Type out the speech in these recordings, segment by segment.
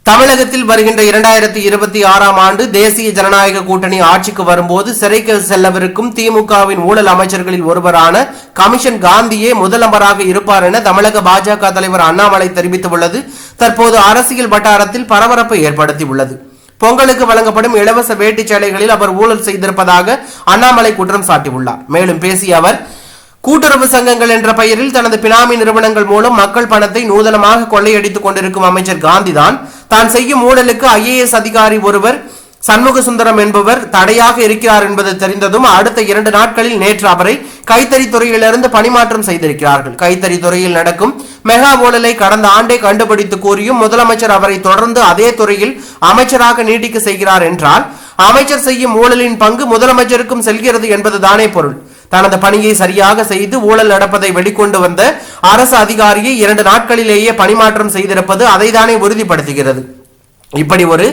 தமிழகத்தில் வருகின்ற 2026ஆம் ஆண்டு தேசிய ஜனநாயக கூட்டணி ஆட்சிக்கு வரும்போது சிறைக்கு செல்லவிருக்கும் திமுகவின் ஊழல் அமைச்சர்களில் ஒருவரான கமிஷன் காந்தியே முதலமைச்சராக இருப்பார் என தமிழக பாஜக தலைவர் அண்ணாமலை தெரிவித்துள்ளது தற்போது அரசியல் வட்டாரத்தில் பரபரப்பை ஏற்படுத்தியுள்ளது. பொங்கலுக்கு வழங்கப்படும் இலவச வேட்டி சேலைகளில் அவர் ஊழல் செய்திருப்பதாக அண்ணாமலை குற்றம் சாட்டியுள்ளார். மேலும் பேசிய அவர், கூட்டுறவு சங்கங்கள் என்ற பெயரில் தனது பினாமி நிறுவனங்கள் மூலம் மக்கள் பணத்தை நூதனமாக கொள்ளையடித்துக் கொண்டிருக்கும் அமைச்சர் காந்திதான் தான் செய்யும் ஊழலுக்கு IAS அதிகாரி ஒருவர் சண்முக சுந்தரம் என்பவர் தடையாக இருக்கிறார் என்பது தெரிந்ததும் அடுத்த 2 நாட்களில் நேற்று அவரை கைத்தறி துறையிலிருந்து பணிமாற்றம் செய்திருக்கிறார்கள். கைத்தறி துறையில் நடக்கும் மெகா ஊழலை கடந்த ஆண்டே கண்டுபிடித்து கூறியும் முதலமைச்சர் அவரை தொடர்ந்து அதே துறையில் அமைச்சராக நீட்டிக்க செய்கிறார் என்றால் அமைச்சர் செய்யும் ஊழலின் பங்கு முதலமைச்சருக்கும் செல்கிறது என்பதுதானே பொருள். தனது பணியை சரியாக செய்து ஊழல் நடப்பதை வெளிக்கொண்டு வந்த அரசு அதிகாரியை 2 நாட்களிலேயே பணிமாற்றம் செய்திருப்பது அதைதானே உறுதிப்படுத்துகிறது. இப்படி ஒரு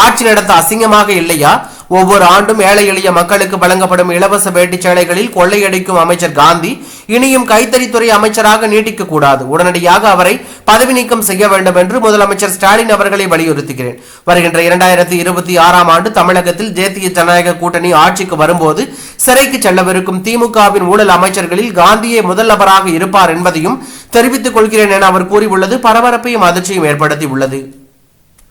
ஆட்சி நடத்த அசிங்கமாக இல்லையா? ஒவ்வொரு ஆண்டும் ஏழை எளிய மக்களுக்கு வழங்கப்படும் இலவச வேட்டி சேலைகளில் கொள்ளையடிக்கும் அமைச்சர் காந்தி இனியும் கைத்தறித்துறை அமைச்சராக நீட்டிக்க கூடாது. உடனடியாக அவரை பதவி நீக்கம் செய்ய வேண்டும் என்று முதலமைச்சர் ஸ்டாலின் அவர்களை வலியுறுத்துகிறேன். வருகின்ற 2026ஆம் ஆண்டு தமிழகத்தில் தேசிய ஜனநாயக கூட்டணி ஆட்சிக்கு வரும்போது சிறைக்கு செல்லவிருக்கும் திமுகவின் ஊழல் அமைச்சர்களில் காந்தியே முதல் நபராக இருப்பார் என்பதையும் தெரிவித்துக் கொள்கிறேன் என அவர் கூறியுள்ளது பரபரப்பையும் அதிர்ச்சியும் ஏற்படுத்தியுள்ளது.